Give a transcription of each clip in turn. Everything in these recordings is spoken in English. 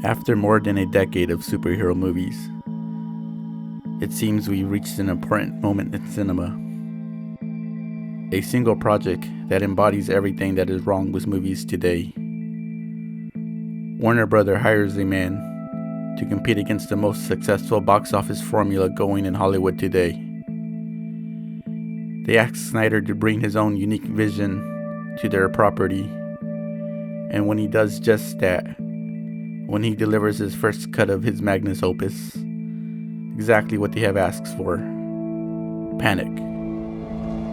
After more than a decade of superhero movies, it seems we reached an important moment in cinema. A single project that embodies everything that is wrong with movies today. Warner Bros. Hires a man to compete against the most successful box office formula going in Hollywood today. They ask Snyder to bring his own unique vision to their property, and when he does just that, when he delivers his first cut of his magnus opus, exactly what they have asked for: panic.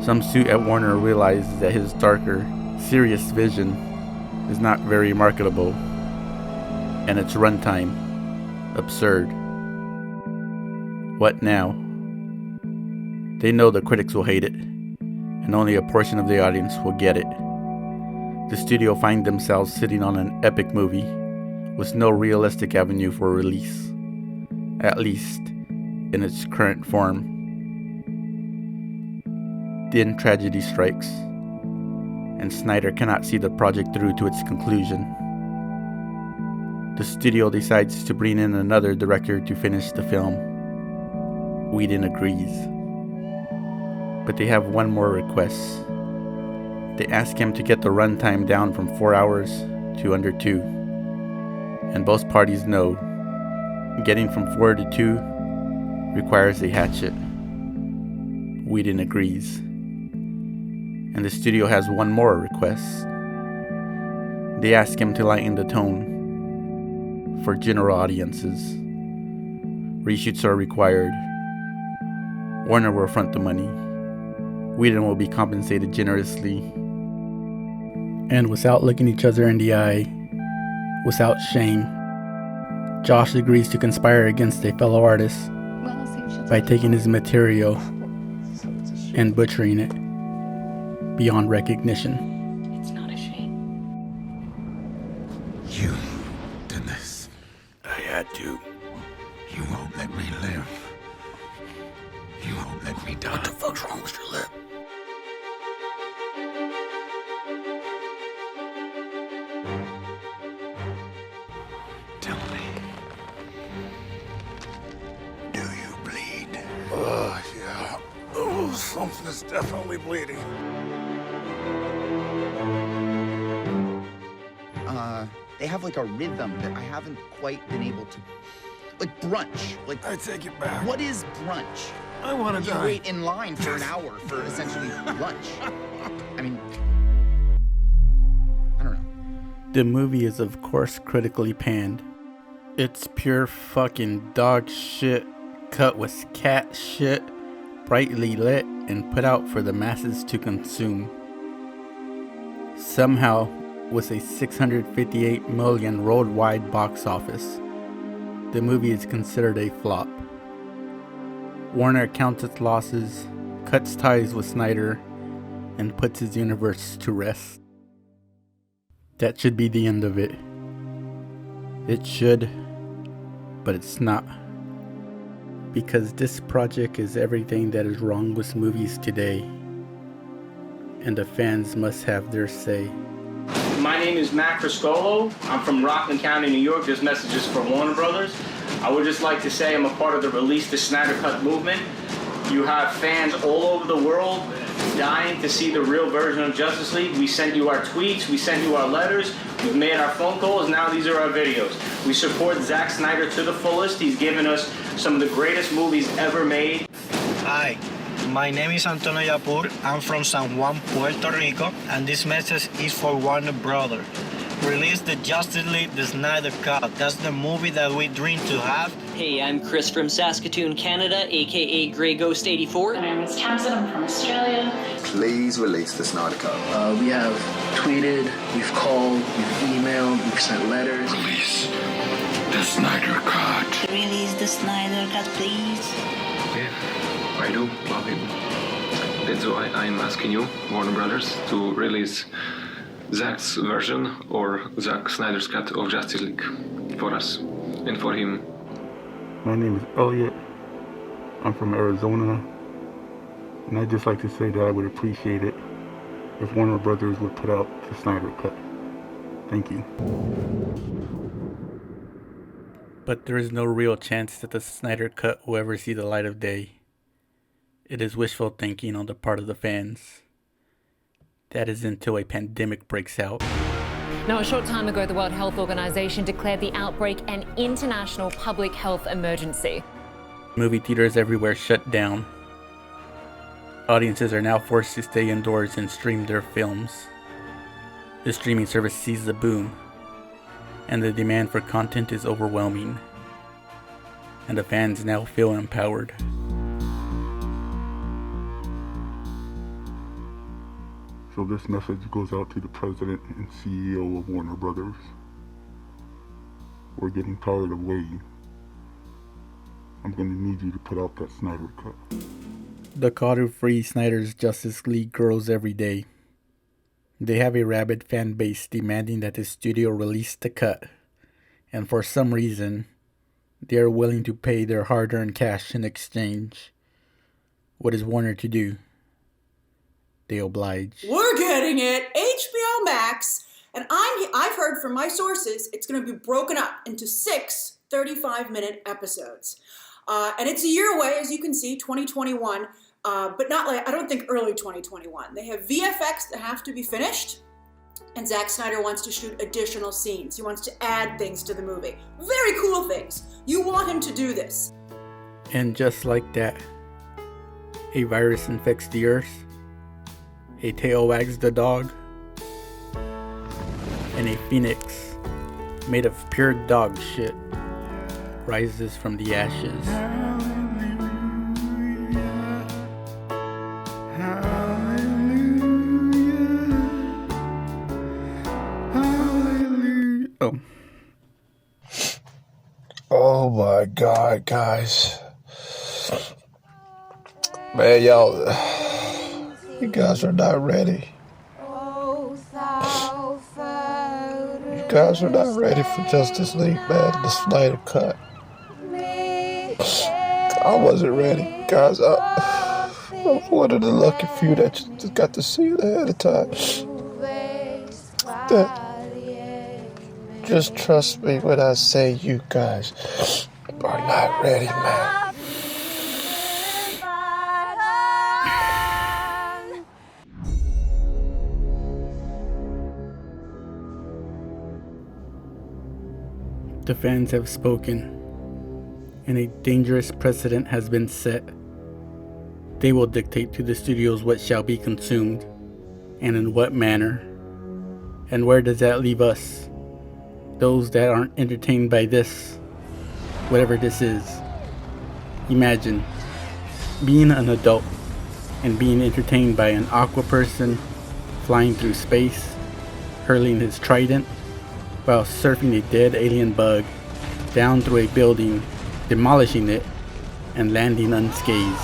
Some suit at Warner realizes that his darker, serious vision is not very marketable, and its runtime absurd. What now? They know the critics will hate it, and only a portion of the audience will get it. The studio find themselves sitting on an epic movie with no realistic avenue for release, at least in its current form. Then tragedy strikes, and Snyder cannot see the project through to its conclusion. The studio decides to bring in another director to finish the film. Whedon agrees. But they have one more request. They ask him to get the runtime down from 4 hours to under 2. And both parties know getting from 4 to 2 requires a hatchet. Whedon agrees. And the studio has one more request. They ask him to lighten the tone for general audiences. Reshoots are required. Warner will front the money. Whedon will be compensated generously. And without looking each other in the eye, without shame, Josh agrees to conspire against a fellow artist by taking his material and butchering it beyond recognition. It's not a shame. You did this. I had to. You won't let me live. You won't let me die. What the fuck's wrong with your lip? Tell me. Do you bleed? Yeah. Oh, something is definitely bleeding. They have like a rhythm that I haven't quite been able to... Like brunch. Like, I take it back. what is brunch? I want to You die. wait in line for an hour for essentially lunch. I mean, I don't know. The movie is of course critically panned. It's pure fucking dog shit, cut with cat shit, brightly lit and put out for the masses to consume. Somehow, with a 658 million worldwide box office, the movie is considered a flop. Warner counts its losses, cuts ties with Snyder, and puts his universe to rest. That should be the end of it. It should, but it's not. Because this project is everything that is wrong with movies today, and the fans must have their say. My name is Matt Friscolo. I'm from Rockland County, New York. This message is for Warner Brothers. I would just like to say I'm a part of the Release the Snyder Cut movement. You have fans all over the world dying to see the real version of Justice League. We sent you our tweets, we sent you our letters, we've made our phone calls, now these are our videos. We support Zack Snyder to the fullest. He's given us some of the greatest movies ever made. Hi, my name is Antonio Yapur. I'm from San Juan, Puerto Rico, and this message is for Warner Brothers. Release the Justice League, the Snyder Cut. That's the movie that we dream to have. Hey, I'm Chris from Saskatoon, Canada, aka Grey Ghost 84. My name is Tamsin, I'm from Australia. Please release the Snyder Cut. We have tweeted, we've called, we've emailed, we've sent letters. Release the Snyder Cut. Release the Snyder Cut, please. Yeah, I do love him. That's why I'm asking you, Warner Brothers, to release Zack's version or Zack Snyder's cut of Justice League for us and for him. My name is Elliot. I'm from Arizona. And I'd just like to say that I would appreciate it if Warner Brothers would put out the Snyder Cut. Thank you. But there is no real chance that the Snyder Cut will ever see the light of day. It is wishful thinking on the part of the fans. That is until a pandemic breaks out. Now, a short time ago, the World Health Organization declared the outbreak an international public health emergency. Movie theaters everywhere shut down. Audiences are now forced to stay indoors and stream their films. The streaming service sees the boom, and the demand for content is overwhelming. And the fans now feel empowered. So this message goes out to the president and CEO of Warner Brothers. We're getting tired of waiting. I'm gonna need you to put out that Snyder Cut. The call to free Snyder's Justice League grows every day. They have a rabid fan base demanding that the studio release the cut. And for some reason, they are willing to pay their hard-earned cash in exchange. What is Warner to do? They oblige. We're getting it, HBO Max, and I've heard from my sources it's going to be broken up into 6 35-minute episodes. And it's a year away, as you can see, 2021, but not like, I don't think early 2021. They have VFX that have to be finished, and Zack Snyder wants to shoot additional scenes. He wants to add things to the movie. Very cool things. You want him to do this. And just like that, a virus infects the earth, a tail wags the dog, and a phoenix made of pure dog shit rises from the ashes. Oh my God, guys. Man, y'all, you guys are not ready. You guys are not ready for Justice League, man, the Snyder Cut. I wasn't ready, guys. I was one of the lucky few that just got to see it ahead of time. Just trust me when I say you guys are not ready, man. The fans have spoken, and a dangerous precedent has been set. They will dictate to the studios what shall be consumed, and in what manner. And where does that leave us? Those that aren't entertained by this, whatever this is. Imagine being an adult and being entertained by an aqua person flying through space, hurling his trident, while surfing a dead alien bug down through a building, demolishing it, and landing unscathed.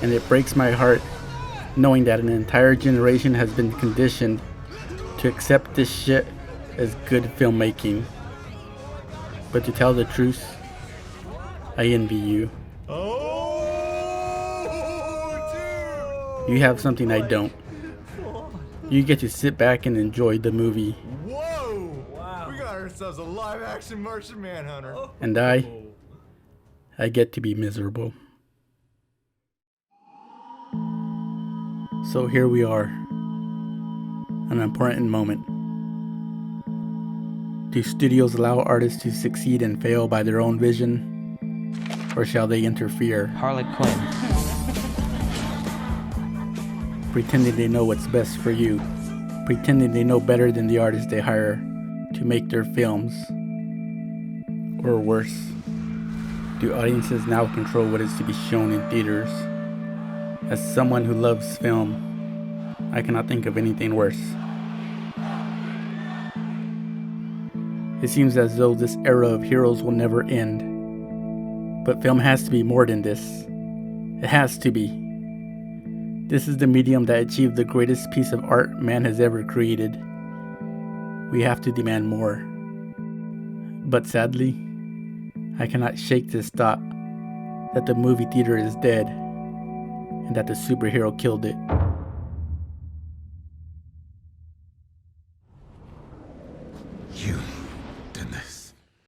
And it breaks my heart knowing that an entire generation has been conditioned to accept this shit as good filmmaking. But to tell the truth, I envy you. You have something I don't. You get to sit back and enjoy the movie. Whoa! Wow. We got ourselves a live-action Martian Manhunter. And I get to be miserable. So here we are. An important moment. Do studios allow artists to succeed and fail by their own vision? Or shall they interfere? Harley Quinn. Pretending they know what's best for you. Pretending they know better than the artists they hire to make their films. Or worse, do audiences now control what is to be shown in theaters? As someone who loves film, I cannot think of anything worse. It seems as though this era of heroes will never end. But film has to be more than this. It has to be. This is the medium that achieved the greatest piece of art man has ever created. We have to demand more. But sadly, I cannot shake this thought that the movie theater is dead and that the superhero killed it.